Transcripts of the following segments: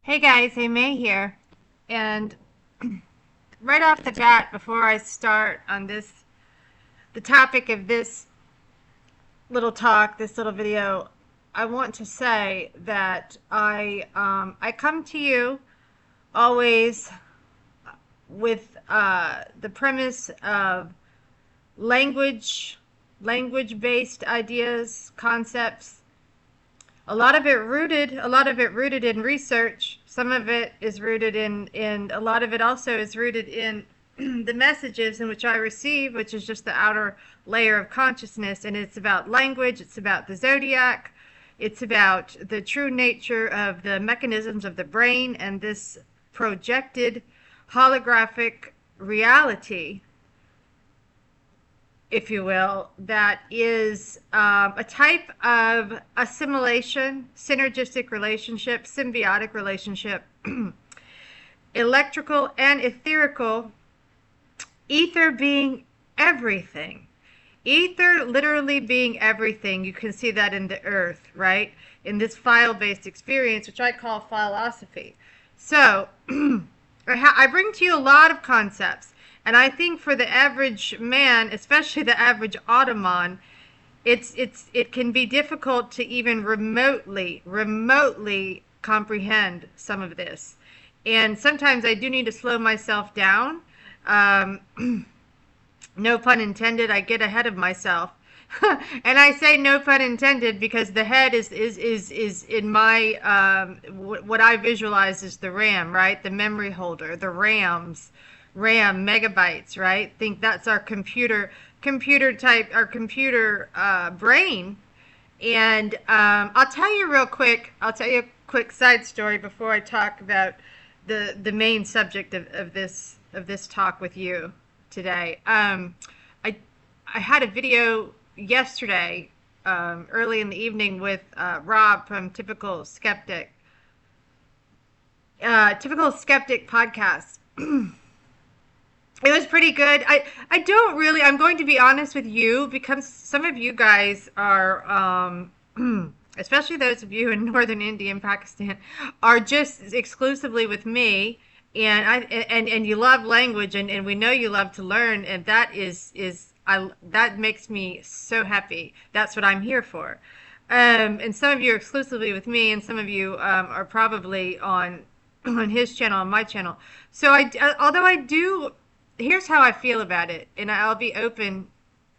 Hey guys, Amay here. And right off the bat, before I start on the topic of this little talk, this little video, I want to say that I come to you always with the premise of language, language-based ideas, concepts. A lot of it rooted in research. Some of it is rooted in a lot of it also is rooted in the messages in which I receive, which is just the outer layer of consciousness. And it's about language, it's about the zodiac, it's about the true nature of the mechanisms of the brain and this projected holographic reality, if you will, that is a type of assimilation, synergistic relationship, symbiotic relationship, electrical and etherical, ether being everything. Ether literally being everything. You can see that in the earth, right? In this file-based experience, which I call philosophy. So I bring to you a lot of concepts. And I think for the average man, especially the average Ottoman, it can be difficult to even remotely comprehend some of this. And sometimes I do need to slow myself down. Um, no pun intended, I get ahead of myself. And I say no pun intended because the head is in my what I visualize as the RAM, right? The memory holder, the RAM megabytes, right? Think that's our computer type, our computer brain. And I'll tell you real quick. I'll tell you a quick side story before I talk about the main subject of this talk with you today. I I had a video yesterday, early in the evening with Rob from Typical Skeptic podcast. It was pretty good. I don't really, I'm going to be honest with you because some of you guys are, especially those of you in northern India and Pakistan, are just exclusively with me. And you love language and we know you love to learn, and that makes me so happy. That's what I'm here for. And some of you are exclusively with me, and some of you are probably on his channel, on my channel. So although I do, here's how I feel about it, and I'll be open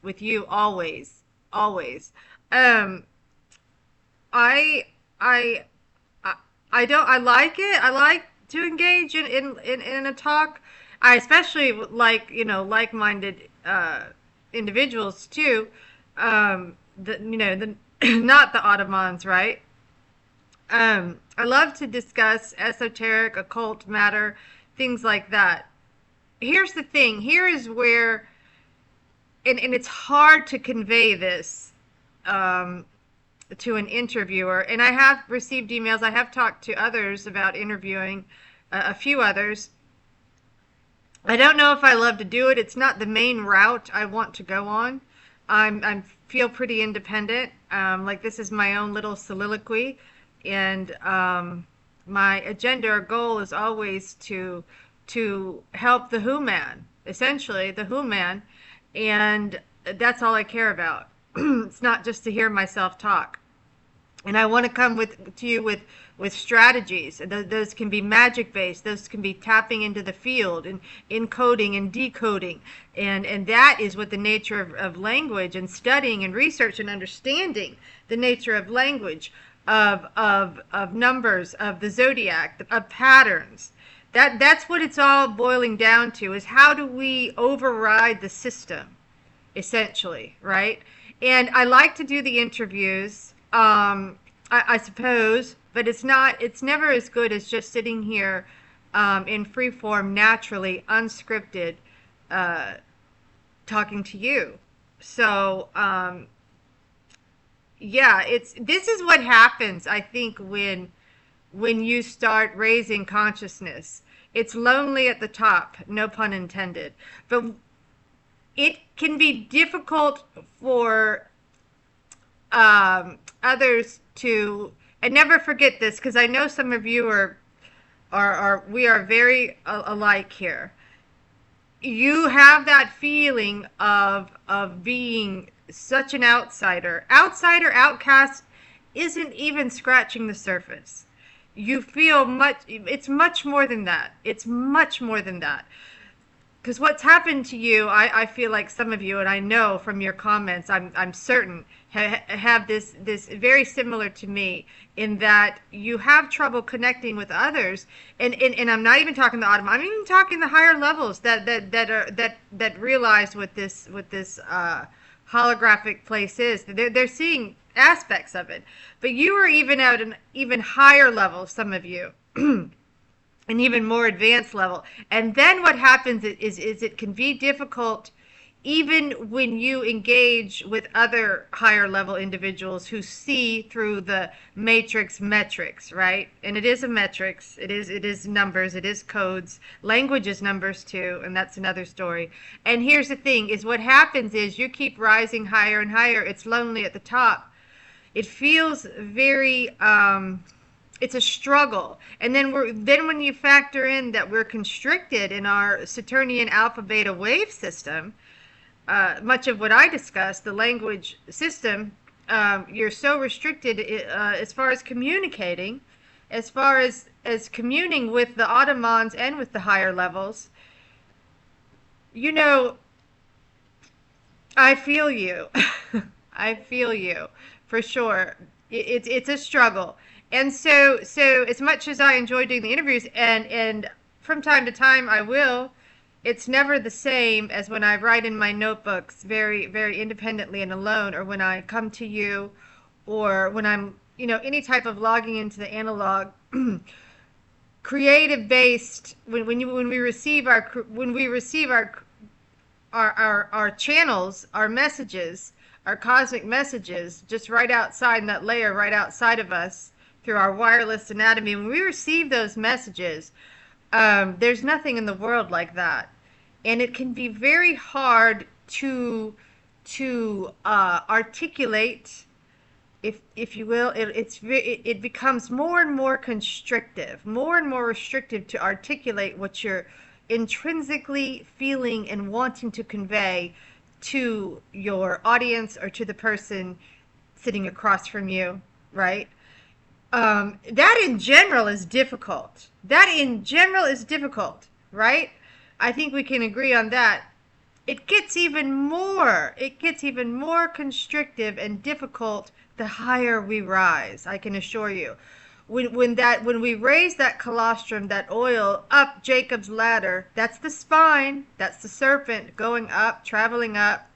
with you always, always. Um, I, I, I don't, I like it. I like to engage in a talk. I especially like, like-minded, individuals too. The not the Ottomans, right? I love to discuss esoteric, occult matter, things like that. Here's the thing. Here is where, and it's hard to convey this to an interviewer. And I have received emails. I have talked to others about interviewing, a few others. I don't know if I love to do it. It's not the main route I want to go on. I feel pretty independent. Like this is my own little soliloquy, and my agenda or goal is always to help the who man, essentially the who man, and that's all I care about. It's not just to hear myself talk. And I want to come to you with strategies. Those can be magic based. Those can be tapping into the field and encoding and decoding. And that is what the nature of language and studying and research and understanding the nature of language, of numbers, of the zodiac, of patterns. That's what it's all boiling down to, is how do we override the system, essentially, right? And I like to do the interviews, I suppose, but it's never as good as just sitting here in free form, naturally, unscripted, uh, talking to you. So, yeah, this is what happens, I think, when you start raising consciousness. It's lonely at the top, no pun intended, but it can be difficult for others to, and never forget this, because I know some of you are we are very alike here. You have that feeling of being such an outcast isn't even scratching the surface. You feel it's much more than that. It's much more than that. Because what's happened to you, I feel like some of you, and I know from your comments, I'm certain, have this very similar to me, in that you have trouble connecting with others, and I'm not even talking the Autumn, I'm even talking the higher levels that realize what this holographic place is. They're seeing aspects of it, but you are even at an even higher level, some of you. An even more advanced level. And then what happens is it can be difficult even when you engage with other higher level individuals who see through the matrix metrics, right? And it is a metrics. It is numbers. It is codes. Language is numbers too, and that's another story. And here's the thing: is what happens is you keep rising higher and higher. It's lonely at the top. It feels very it's a struggle. And then when you factor in that we're constricted in our Saturnian alpha beta wave system, much of what I discussed, the language system, you're so restricted as far as communicating, as far as communing with the Ottomans and with the higher levels. You know, I feel you. I feel you for sure. It's a struggle. And so as much as I enjoy doing the interviews, and from time to time I will, it's never the same as when I write in my notebooks very, very independently and alone, or when I come to you, or when I'm, any type of logging into the analog, creative based, when we receive our channels, our messages, our cosmic messages, just right outside in that layer, right outside of us, through our wireless anatomy. When we receive those messages, there's nothing in the world like that, and it can be very hard to articulate, if you will. It becomes more and more constrictive, more and more restrictive to articulate what you're intrinsically feeling and wanting to convey to your audience or to the person sitting across from you, right? That in general is difficult. Right? I think we can agree on that. It gets even more constrictive and difficult the higher we rise, I can assure you. When we raise that colostrum, that oil, up Jacob's ladder, that's the spine, that's the serpent going up, traveling up,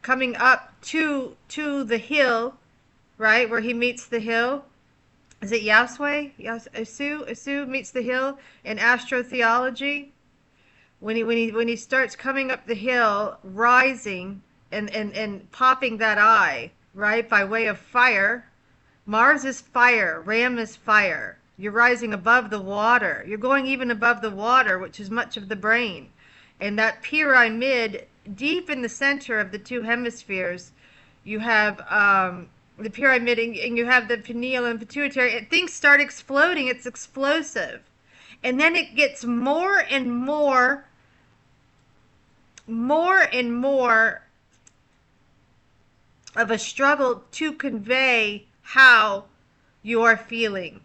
coming up to the hill, right, where he meets the hill. Is it Yasweh? Isu meets the hill in astrotheology. When he starts coming up the hill, rising and popping that eye, right, by way of fire. Mars is fire, Ram is fire. You're rising above the water. You're going even above the water, which is much of the brain. And that pyramid, deep in the center of the two hemispheres, you have the pyramid, and you have the pineal and pituitary. Things start exploding. It's explosive. And then it gets more and more of a struggle to convey how you are feeling.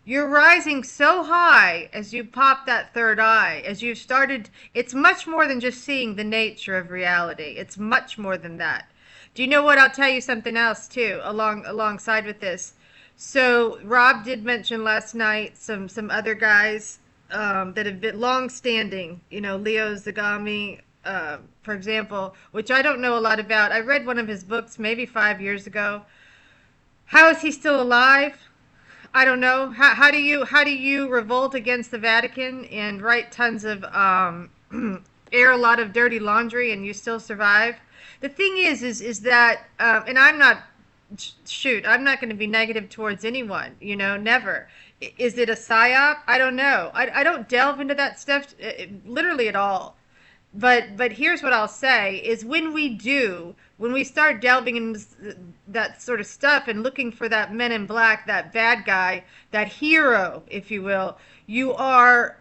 You're rising so high as you pop that third eye, as you've started. It's much more than just seeing the nature of reality. It's much more than that. Do you know what? I'll tell you something else too, alongside with this. So Rob did mention last night some other guys that have been long-standing. Leo Zagami, for example, which I don't know a lot about. I read one of his books maybe 5 years ago. How is he still alive? I don't know. How do you revolt against the Vatican and write tons of air a lot of dirty laundry and you still survive? The thing is that, and I'm not going to be negative towards anyone, never. Is it a psyop? I don't know. I don't delve into that stuff literally at all. But here's what I'll say is when we when we start delving into that sort of stuff and looking for that men in black, that bad guy, that hero, if you will, you are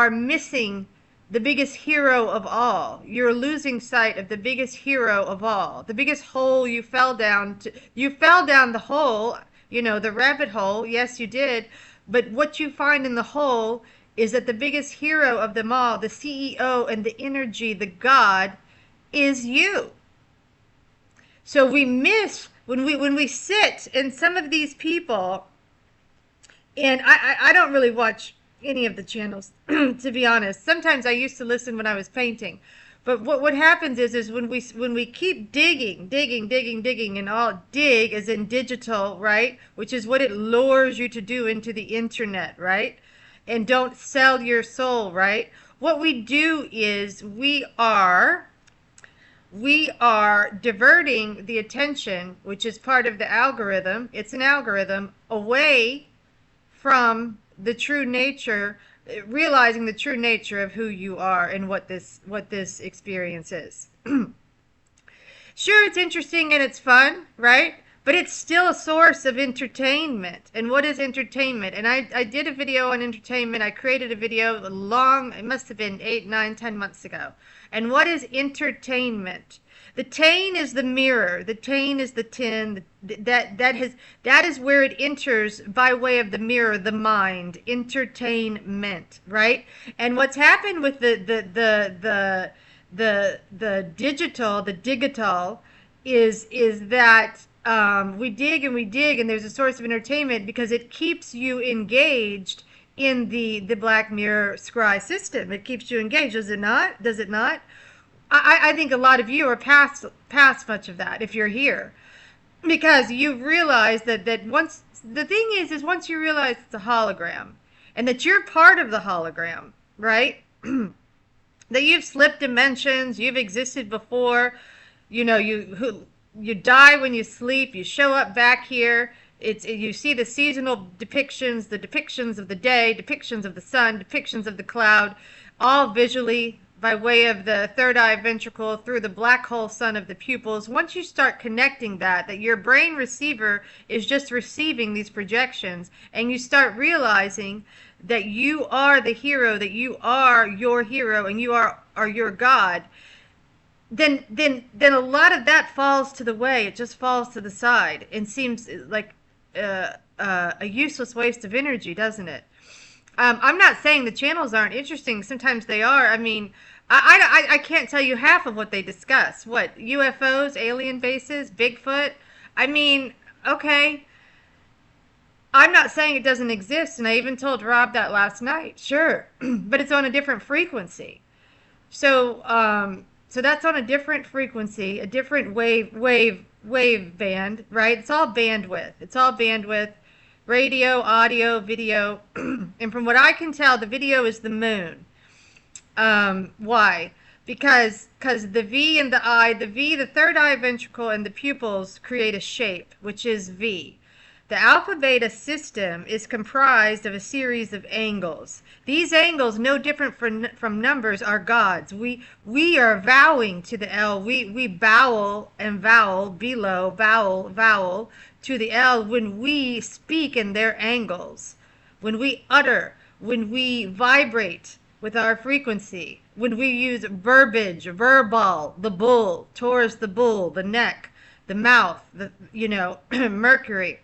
missing the biggest hero of all. You're losing sight of the biggest hero of all. The biggest hole you fell down to. You fell down the hole, the rabbit hole. Yes, you did. But what you find in the hole is that the biggest hero of them all, the CEO and the energy, the God, is you. So we miss when we sit, and some of these people, and I don't really watch any of the channels to be honest. Sometimes I used to listen when I was painting, but what happens is when we keep digging, and all dig is in digital, right, which is what it lures you to do into the internet, right, and don't sell your soul, right. What we do is we are diverting the attention, which is part of the algorithm. It's an algorithm away from the true nature, realizing the true nature of who you are and what this experience is. Sure, it's interesting and it's fun, right? But it's still a source of entertainment. And what is entertainment? And I did a video on entertainment. I created a video it must have been 8, 9, 10 months ago. And what is entertainment? The tane is the mirror. The tane is the tin. That is where it enters by way of the mirror, the mind. Entertainment, right? And what's happened with the digital is that we dig and there's a source of entertainment because it keeps you engaged in the Black Mirror scry system. It keeps you engaged, does it not? Does it not? I think a lot of you are past much of that if you're here, because you realize that once the thing is once you realize it's a hologram and that you're part of the hologram, right? That you've slipped dimensions, you've existed before, you die when you sleep, you show up back here. You see the seasonal depictions, the depictions of the day, depictions of the sun, depictions of the cloud, all visually by way of the third eye ventricle through the black hole sun of the pupils. Once you start connecting that your brain receiver is just receiving these projections, and you start realizing that you are the hero, that you are your hero, and you are your God, then a lot of that falls to the way. It just falls to the side and seems like a useless waste of energy, doesn't it? I'm not saying the channels aren't interesting. Sometimes they are. I mean, I can't tell you half of what they discuss. What, UFOs, alien bases, Bigfoot? I mean, okay. I'm not saying it doesn't exist, and I even told Rob that last night. Sure, but it's on a different frequency. So that's on a different frequency, a different wave band, right? It's all bandwidth. Radio, audio, video. And from what I can tell, the video is the moon. Why? Because the V and the I, the third eye ventricle, and the pupils create a shape, which is V. The alpha beta system is comprised of a series of angles. These angles, no different from numbers, are gods. We are vowing to the L. We bowel and vowel, below, vowel to the L when we speak in their angles, when we utter, when we vibrate with our frequency, when we use verbiage, verbal, the bull, Taurus the bull, the neck, the mouth, Mercury.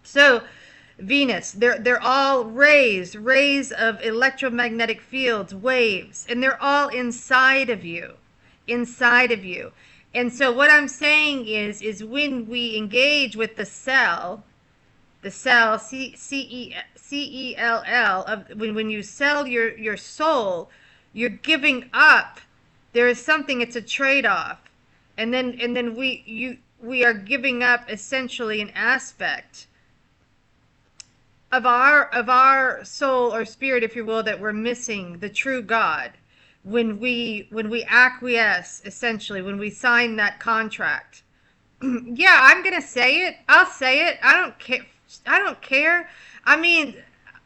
So Venus, they're all rays of electromagnetic fields, waves, and they're all inside of you. And so what I'm saying is when we engage with the cell, C-E-L-L, when you sell your soul, you're giving up. There is something, it's a trade-off. And then we are giving up essentially an aspect of our soul or spirit, if you will, that we're missing, the true God. When we acquiesce, essentially, when we sign that contract. Yeah, I'm gonna say it. I'll say it. I don't care. I mean,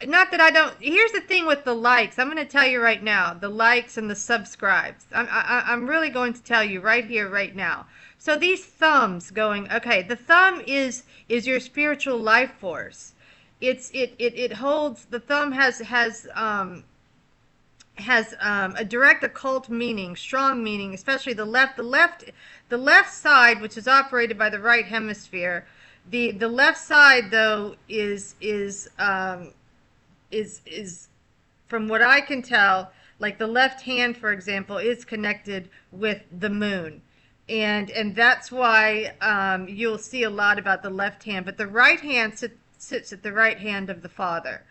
not that I don't. Here's the thing with the likes. I'm going to tell you right now, the likes and the subscribes. I'm really going to tell you right here, right now. So these thumbs going, okay, the thumb is your spiritual life force. It holds, the thumb has a direct occult meaning, strong meaning, especially the left side, which is operated by the right hemisphere. The left side though is from what I can tell, like the left hand, for example, is connected with the moon. And that's why you'll see a lot about the left hand, but the right hand sits at the right hand of the Father.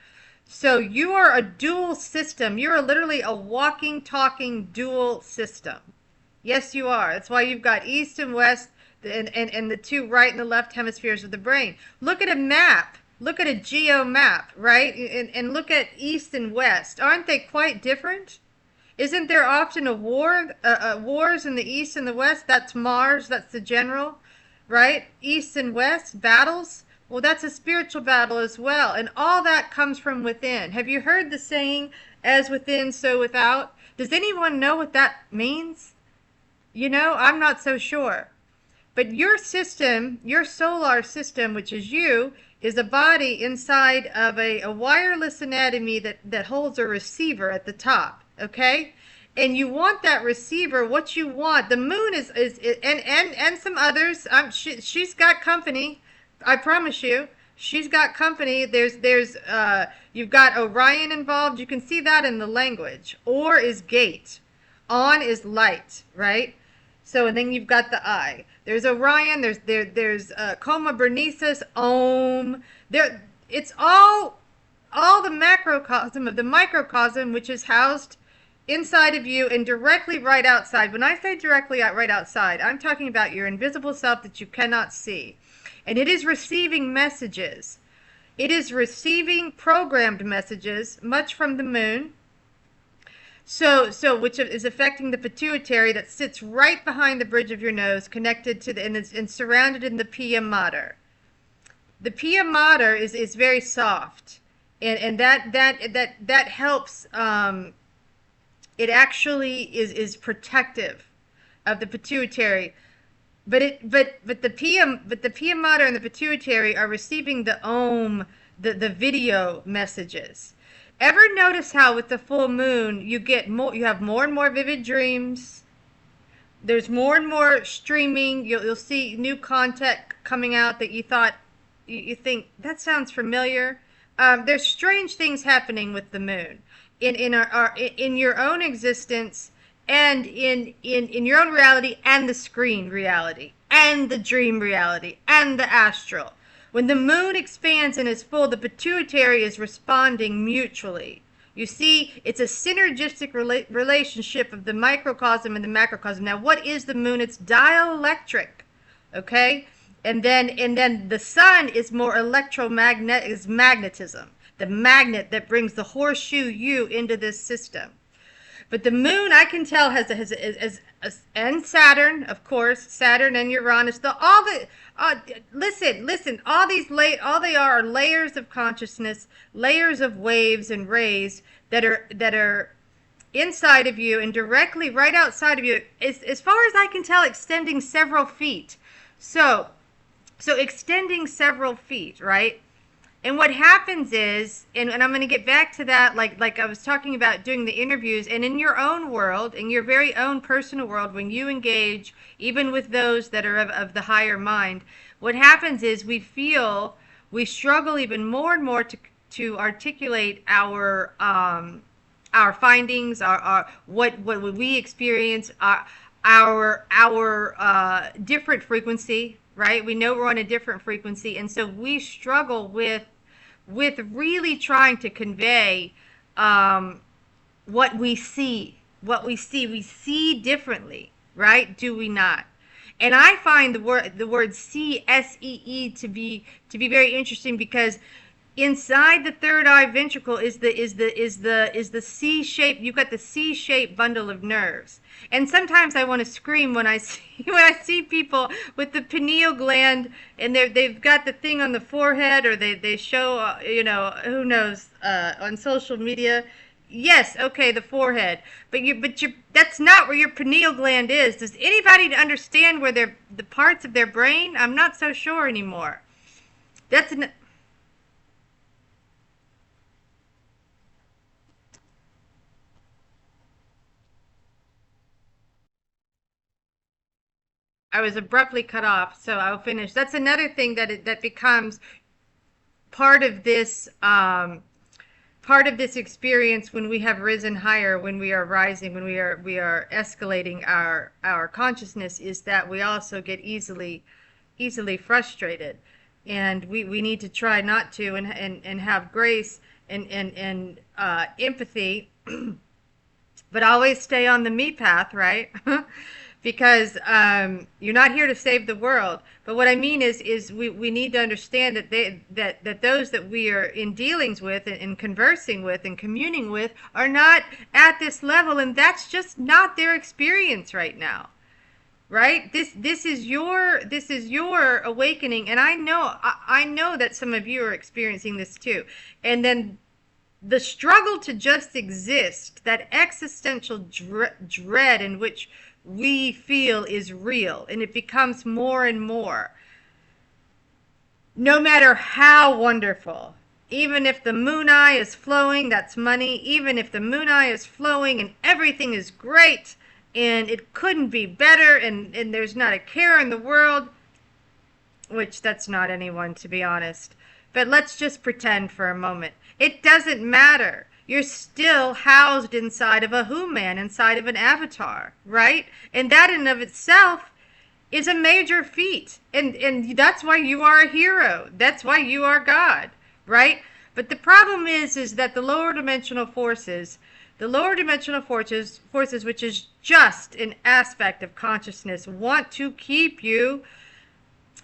So you are a dual system. You're literally a walking, talking dual system. Yes, you are. That's why you've got east and west and the two right and the left hemispheres of the brain. Look at a map. Look at a geo map, right? And look at east and west. Aren't they quite different? Isn't there often a wars in the east and the west? That's Mars. That's the general, right? East and west battles. Well, that's a spiritual battle as well. And all that comes from within. Have you heard the saying, as within, so without? Does anyone know what that means? You know, I'm not so sure. But your system, your solar system, which is you, is a body inside of a wireless anatomy that holds a receiver at the top, okay? And you want that receiver, what you want. The moon is and some others. She's got company. I promise you, she's got company. You've got Orion involved. You can see that in the language. Or is gate. On is light, right? So, and then you've got the I. There's Orion. There's Coma Bernices, Om. It's all the macrocosm of the microcosm, which is housed inside of you and directly right outside. When I say directly right outside, I'm talking about your invisible self that you cannot see. And it is receiving messages. It is receiving programmed messages, much from the moon. So which is affecting the pituitary that sits right behind the bridge of your nose, connected to and surrounded in the pia mater. The pia mater is very soft, and that helps. It actually is protective of the pituitary. But the pia mater and the pituitary are receiving the Om, the video messages. Ever notice how with the full moon you have more and more vivid dreams? There's more and more streaming. You'll see new content coming out that you think that sounds familiar. There's strange things happening with the moon in your own existence. And in your own reality and the screen reality and the dream reality and the astral. When the moon expands and is full, the pituitary is responding mutually. You see, it's a synergistic relationship of the microcosm and the macrocosm. Now, what is the moon? It's dielectric, okay? And then the sun is more magnetism, the magnet that brings the horseshoe you into this system. But the moon, I can tell, has and Saturn, of course, Saturn and Uranus. Listen. All they are layers of consciousness, layers of waves and rays that are inside of you and directly right outside of you. As far as I can tell, extending several feet. So extending several feet, right? And what happens is, and I'm going to get back to that, like I was talking about doing the interviews, and in your own world, in your very own personal world, when you engage, even with those that are of the higher mind, what happens is we struggle even more and more to articulate our findings, what we experience, our different frequency, right? We know we're on a different frequency, and so we struggle with really trying to convey what we see. We see differently, right? Do we not? And I find the word see, S-E-E, to be very interesting, because Inside the third eye ventricle is the C shape. You've got the C shaped bundle of nerves. And sometimes I want to scream when I see when I see people with the pineal gland and they've got the thing on the forehead, or they show who knows, on social media. Yes, okay, the forehead, but you that's not where your pineal gland is. Does anybody understand where the parts of their brain? I'm not so sure anymore. That's an I was abruptly cut off, so I'll finish. That's another thing that becomes part of this part of this experience when we have risen higher, when we are rising, when we are escalating our consciousness, is that we also get easily frustrated, and we need to try not to, and have grace and empathy, but always stay on the me path, right? Because you're not here to save the world. But what I mean is we need to understand that those that we are in dealings with and conversing with and communing with are not at this level, and that's just not their experience right now. Right? This is your awakening, and I know that some of you are experiencing this too. And then the struggle to just exist, that existential dread in which we feel, is real, and it becomes more and more. No matter how wonderful, even if the moon eye is flowing, that's money. Even if the moon eye is flowing and everything is great and it couldn't be better, and there's not a care in the world, which that's not anyone, to be honest. But let's just pretend for a moment. It doesn't matter. You're still housed inside of a human, inside of an avatar, right? And that in of itself is a major feat. And that's why you are a hero. That's why you are God, right? But the problem is that the lower dimensional forces, which is just an aspect of consciousness, want to keep you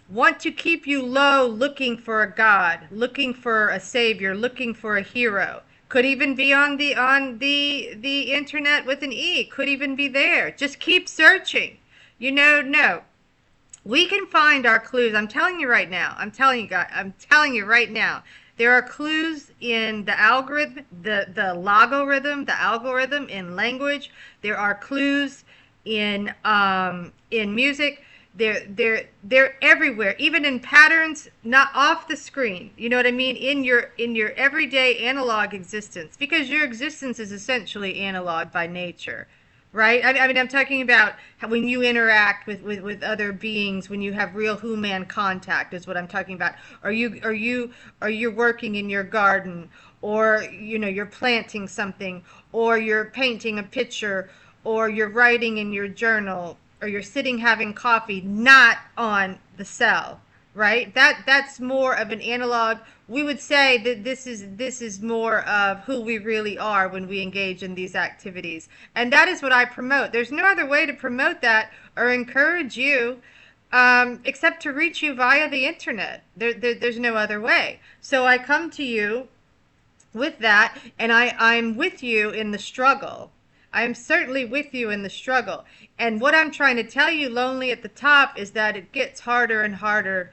low, looking for a God, looking for a savior, looking for a hero. Could even be on the internet with an E. Could even be there. Just keep searching. No. We can find our clues. I'm telling you right now. I'm telling you right now. There are clues in the algorithm, the algorithm in language. There are clues in music. They're everywhere, even in patterns, not off the screen. You know what I mean? In your everyday analog existence, because your existence is essentially analog by nature, right? I mean, I'm talking about how when you interact with other beings, when you have real human contact, is what I'm talking about. Are you working in your garden, or you're planting something, or you're painting a picture, or you're writing in your journal, or you're sitting having coffee, not on the cell, right? That's more of an analog. We would say that this is more of who we really are when we engage in these activities, and that is what I promote. There's no other way to promote that or encourage you, except to reach you via the internet. There's no other way. So I come to you with that, and I'm with you in the struggle. I'm certainly with you in the struggle. And what I'm trying to tell you, lonely at the top, is that it gets harder and harder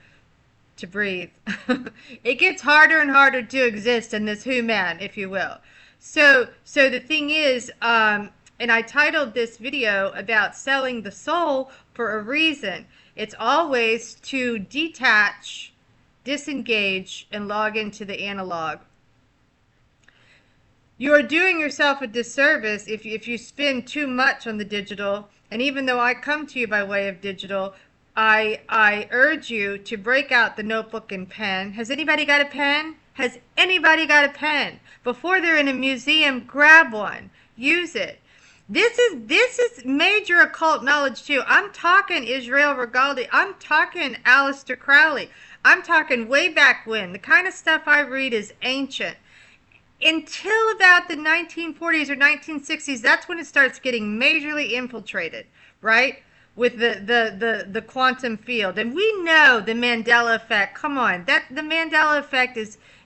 to breathe. It gets harder and harder to exist in this human, if you will. So the thing is, and I titled this video about selling the soul for a reason. It's always to detach, disengage, and log into the analog. You are doing yourself a disservice if you spend too much on the digital. And even though I come to you by way of digital, I urge you to break out the notebook and pen. Has anybody got a pen? Has anybody got a pen? Before they're in a museum, grab one. Use it. This is major occult knowledge too. I'm talking Israel Regaldi. I'm talking Aleister Crowley. I'm talking way back when. The kind of stuff I read is ancient. Until about the 1940s or 1960s, that's when it starts getting majorly infiltrated, right? With the quantum field. And we know the Mandela effect. Come on, that the Mandela effect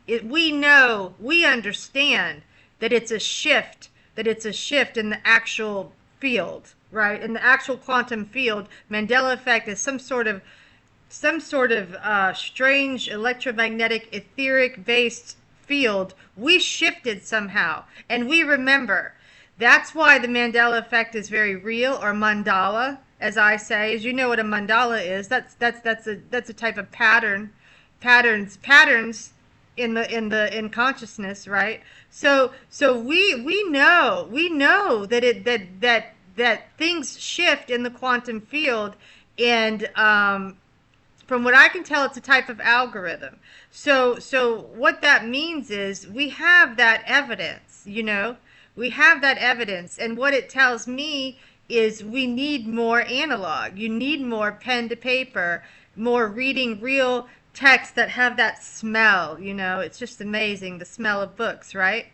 we understand that it's a shift, in the actual field, right? In the actual quantum field, Mandela effect is some sort of strange electromagnetic etheric based field. We shifted somehow, and we remember. That's why the Mandela effect is very real, or mandala, as I say. As you know what a mandala is, that's a type of patterns in consciousness, right? So we know that things shift in the quantum field, and from what I can tell, it's a type of algorithm. So what that means is we have that evidence, we have that evidence, and what it tells me is we need more analog. You need more pen to paper, more reading real texts that have that smell. It's just amazing, the smell of books, right?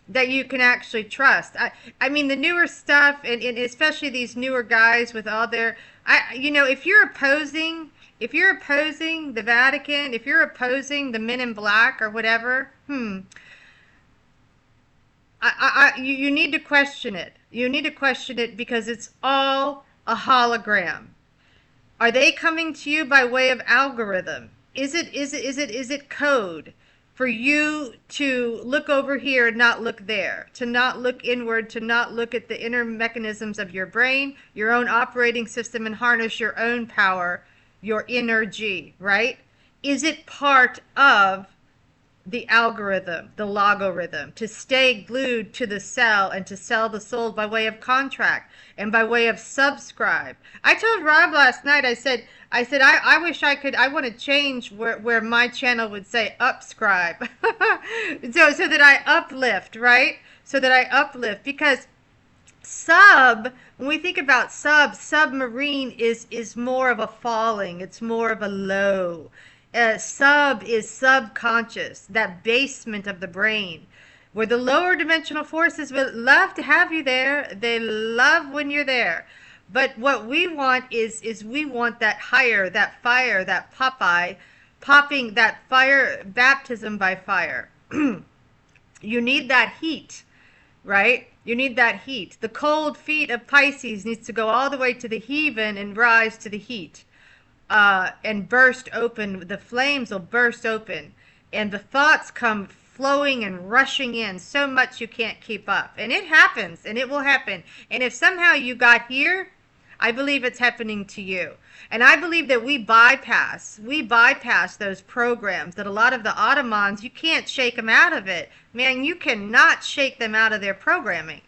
That you can actually trust. I mean, the newer stuff, and especially these newer guys with all their, if you're opposing the Vatican, if you're opposing the Men in Black or whatever, you need to question it. You need to question it, because it's all a hologram. Are they coming to you by way of algorithm? Is it code for you to look over here and not look there, to not look inward, to not look at the inner mechanisms of your brain, your own operating system, and harness your own power, your energy, right? Is it part of the algorithm, the logarithm, to stay glued to the cell and to sell the soul by way of contract and by way of subscribe? I told Rob last night, I said, I wish I could, I want to change where my channel would say upscribe. so that I uplift, right? So that I uplift, because when we think about submarine is more of a falling. It's more of a low. Sub is subconscious, that basement of the brain, where the lower dimensional forces would love to have you there. They love when you're there. But what we want is we want that higher, that fire, that Popeye, popping, that fire, baptism by fire. You need that heat, right? You need that heat. The cold feet of Pisces needs to go all the way to the heaven and rise to the heat. And burst open. The flames will burst open, and the thoughts come flowing and rushing in so much you can't keep up. And it happens, and it will happen. And if somehow you got here, I believe it's happening to you. And I believe that we bypass those programs, that a lot of the Ottomans, you can't shake them out of it. Man, you cannot shake them out of their programming.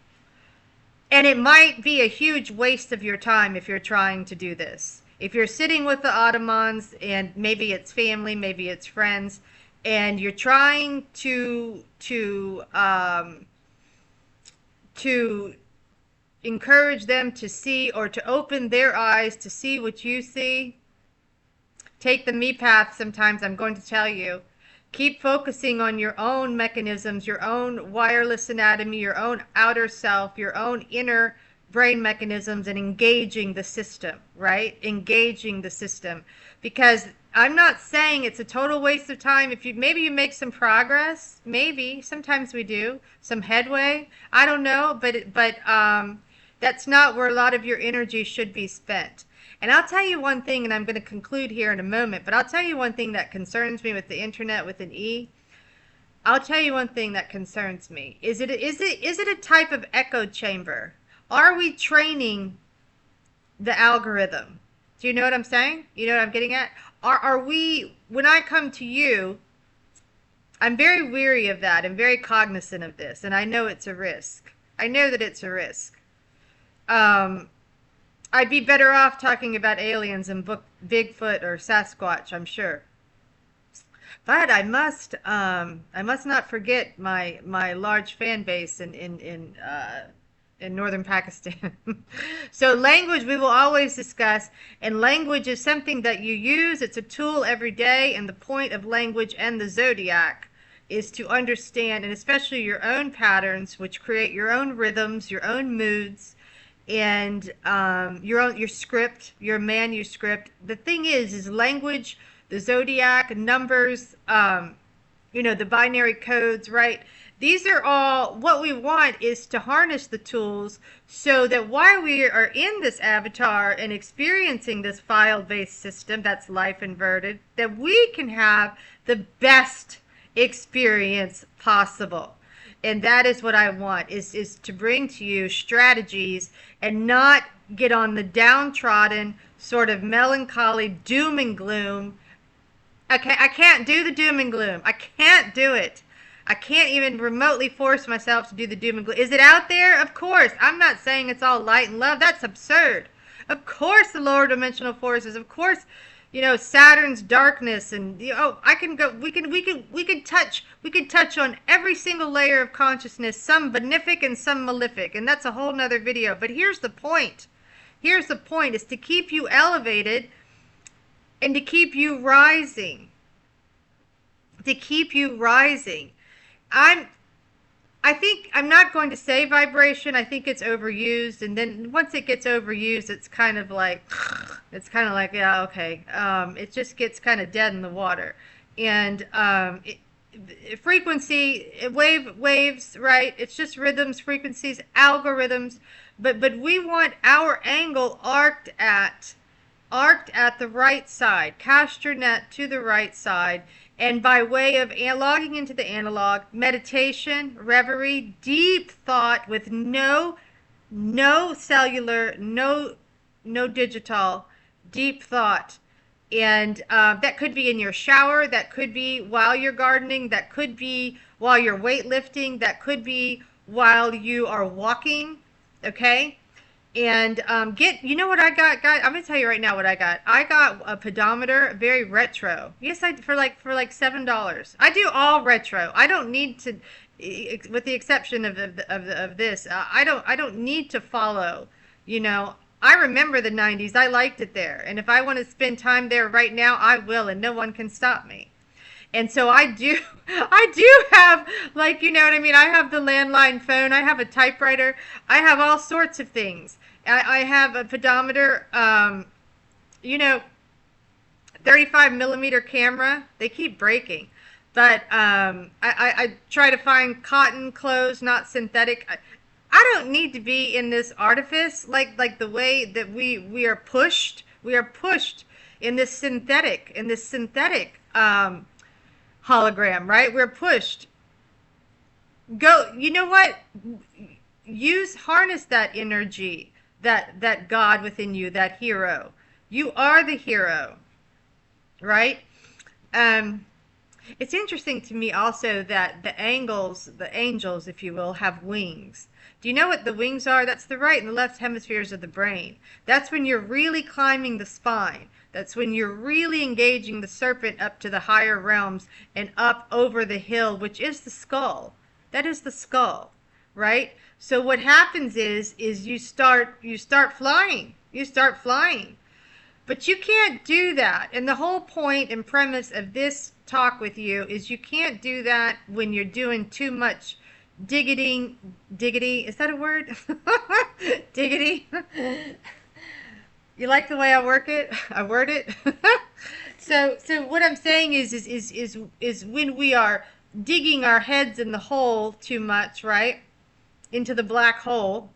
And it might be a huge waste of your time if you're trying to do this. If you're sitting with the Ottomans, and maybe it's family, maybe it's friends, and you're trying to encourage them to see, or to open their eyes to see what you see, take the me path. Sometimes I'm going to tell you, keep focusing on your own mechanisms, your own wireless anatomy, your own outer self, your own inner brain mechanisms, and engaging the system, right? Engaging the system. Because I'm not saying it's a total waste of time. If maybe you make some progress, maybe, sometimes we do, some headway, I don't know, but that's not where a lot of your energy should be spent. And I'll tell you one thing, and I'm going to conclude here in a moment, but I'll tell you one thing that concerns me with the internet with an E. I'll tell you one thing that concerns me. Is it a type of echo chamber? Are we training the algorithm? Do you know what I'm saying? You know what I'm getting at? Are we, when I come to you, I'm very weary of that. I'm very cognizant of this, and I know it's a risk. I know that it's a risk. I'd be better off talking about aliens and Bigfoot or Sasquatch, I'm sure. But I must not forget my large fan base in northern Pakistan. So language we will always discuss, and language is something that you use. It's a tool every day, and the point of language and the zodiac is to understand, and especially your own patterns, which create your own rhythms, your own moods, and your script, your manuscript. The thing is language, the zodiac, numbers, the binary codes, right? These are all what we want, is to harness the tools so that while we are in this avatar and experiencing this file-based system that's life inverted, that we can have the best experience possible. And that is what I want, is to bring to you strategies and not get on the downtrodden sort of melancholy doom and gloom. I can't do the doom and gloom. I can't do it. I can't even remotely force myself to do the doom and gloom. Is it out there? Of course. I'm not saying it's all light and love. That's absurd. Of course, the lower dimensional forces. Of course, Saturn's darkness, and I can go. We can touch on every single layer of consciousness, some benefic and some malefic, and that's a whole nother video. But here's the point. Here's the point: is to keep you elevated and to keep you rising. To keep you rising. I think I'm not going to say vibration. I think it's overused, and then once it gets overused, it's kind of like yeah, okay. It just gets kind of dead in the water, and frequency, waves, right? It's just rhythms, frequencies, algorithms, but we want our angle arced at the right side. Cast your net to the right side. And by way of logging into the analog, meditation, reverie, deep thought with no cellular, no digital, deep thought. And that could be in your shower, that could be while you're gardening, that could be while you're weightlifting, that could be while you are walking, okay? And you know what I got, guys? I'm gonna tell you right now what I got. I got a pedometer, very retro. Yes, for like $7. I do all retro. I don't need to, with the exception of this. I don't need to follow. I remember the '90s. I liked it there, and if I want to spend time there right now, I will, and no one can stop me. And so I do have, like, you know what I mean? I have the landline phone. I have a typewriter. I have all sorts of things. I have a pedometer, 35 millimeter camera. They keep breaking. But I try to find cotton clothes, not synthetic. I don't need to be in this artifice like the way that we are pushed. We are pushed in this synthetic hologram, right? We're pushed. Go, you know what? Harness that energy, that God within you, that hero. You are the hero, right? It's interesting to me also that the angels, if you will, have wings. Do you know what the wings are? That's the right and the left hemispheres of the brain. That's when you're really climbing the spine. That's when you're really engaging the serpent up to the higher realms and up over the hill, which is the skull. That is the skull, right? So what happens is you start flying. You start flying. But you can't do that. And the whole point and premise of this talk with you is you can't do that when you're doing too much diggity. Is that a word? Diggity. You like the way I word it? So what I'm saying is when we are digging our heads in the hole too much, right? Into the black hole.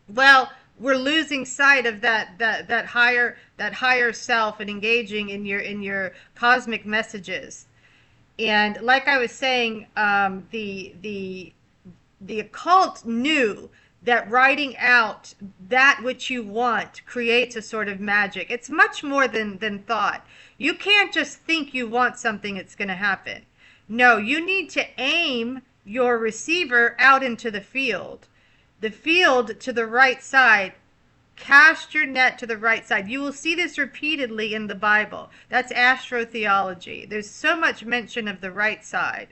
Well, we're losing sight of that higher self and engaging in your cosmic messages. And like I was saying, the occult knew that writing out that which you want creates a sort of magic. It's much more than thought. You can't just think you want something, it's going to happen. No, you need to aim your receiver out into the field. The field to the right side. Cast your net to the right side. You will see this repeatedly in the Bible. That's astrotheology. There's so much mention of the right side.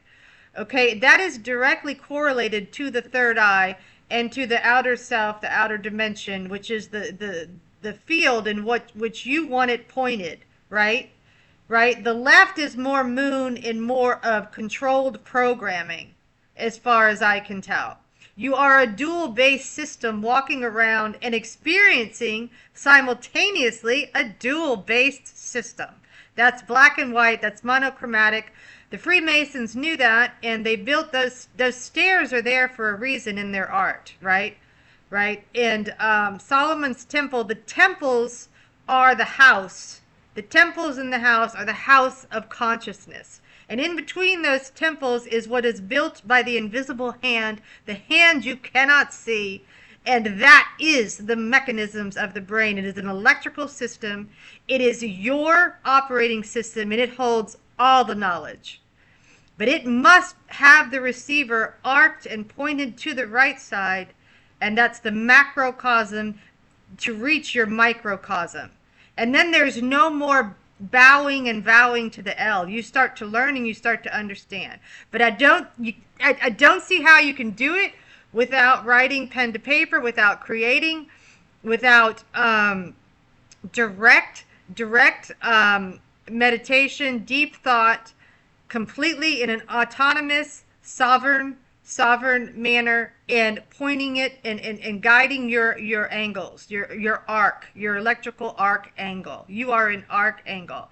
Okay, that is directly correlated to the third eye and to the outer self, the outer dimension, which is the field in which you want it pointed, right? Right? The left is more moon and more of controlled programming, as far as I can tell. You are a dual-based system walking around and experiencing simultaneously a dual-based system. That's black and white, that's monochromatic, The Freemasons knew that, and they built those stairs are there for a reason in their art, right? Right? And Solomon's temple, the temples are the house. The temples in the house are the house of consciousness. And in between those temples is what is built by the invisible hand, the hand you cannot see. And that is the mechanisms of the brain. It is an electrical system. It is your operating system, and it holds all the knowledge. But it must have the receiver arced and pointed to the right side, and that's the macrocosm to reach your microcosm. And then there's no more bowing and vowing to the L. You start to learn and you start to understand. But I don't see how you can do it without writing pen to paper, without creating, without direct meditation, deep thought, completely in an autonomous, sovereign manner, and pointing it and guiding your angles, your arc, your electrical arc angle. You are an arc angle.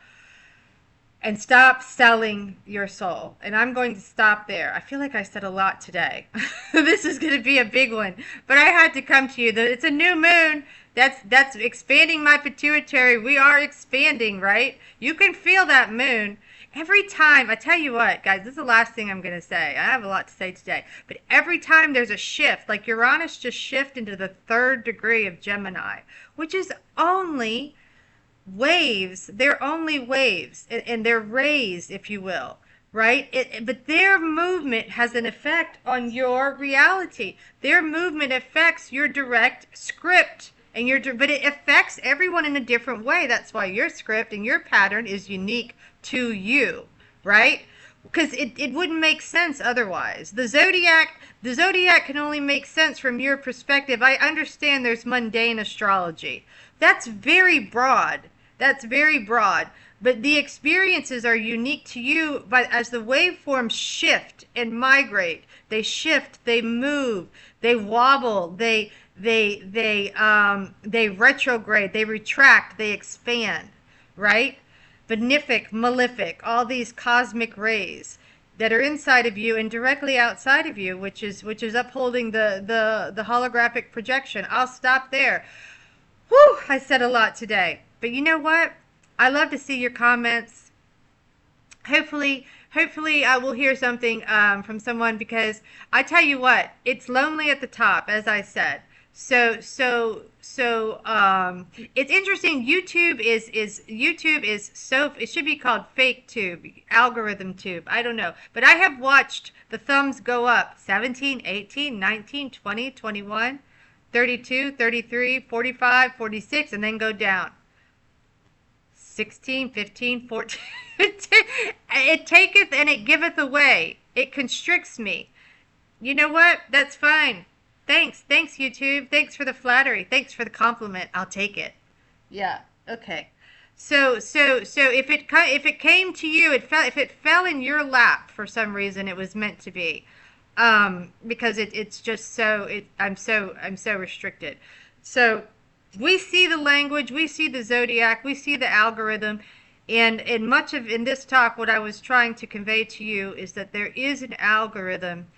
And stop selling your soul. And I'm going to stop there. I feel like I said a lot today. This is going to be a big one. But I had to come to you. It's a new moon. That's expanding my pituitary. We are expanding, right? You can feel that moon. Every time, I tell you what, guys, this is the last thing I'm going to say. I have a lot to say today. But every time there's a shift, like Uranus just shifted into the 3rd degree of Gemini, which is only waves. They're only waves, and they're rays, if you will, right? But their movement has an effect on your reality. Their movement affects your direct script, but it affects everyone in a different way. That's why your script and your pattern is unique to you, right? Because it wouldn't make sense otherwise. The zodiac can only make sense from your perspective. I understand there's mundane astrology. That's very broad. But the experiences are unique to you. But as the waveforms shift and migrate, they shift, they move, they wobble, they retrograde, they retract, they expand, right? Benefic, malefic, all these cosmic rays that are inside of you and directly outside of you, which is upholding the holographic projection. I'll stop there. Whew, I said a lot today. But you know what? I love to see your comments. Hopefully I will hear something from someone, because I tell you what, it's lonely at the top, as I said. So it's interesting. YouTube is so, it should be called fake tube, algorithm tube. I don't know. But I have watched the thumbs go up 17, 18, 19, 20, 21, 32, 33, 45, 46, and then go down. 16, 15, 14. It taketh and it giveth away. It constricts me. You know what? That's fine. Thanks, YouTube. Thanks for the flattery. Thanks for the compliment. I'll take it. Yeah. Okay. So if it came to you, if it fell in your lap for some reason, it was meant to be. Because it's just so I'm so restricted. So we see the language, we see the zodiac, we see the algorithm, and in this talk, what I was trying to convey to you is that there is an algorithm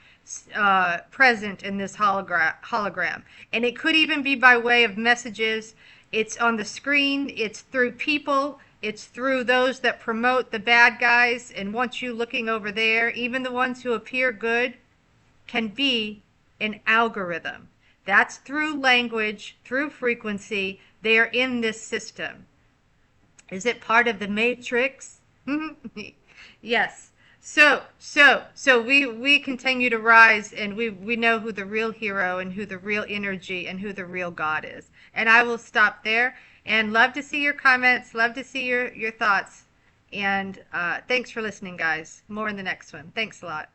present in this hologram, and it could even be by way of messages. It's on the screen, it's through people, it's through those that promote the bad guys and want you looking over there. Even the ones who appear good can be an algorithm. That's through language, through frequency. They are in this system. Is it part of the matrix? Yes. So we continue to rise, and we know who the real hero and who the real energy and who the real God is. And I will stop there, and love to see your comments, love to see your thoughts. And thanks for listening, guys. More in the next one. Thanks a lot.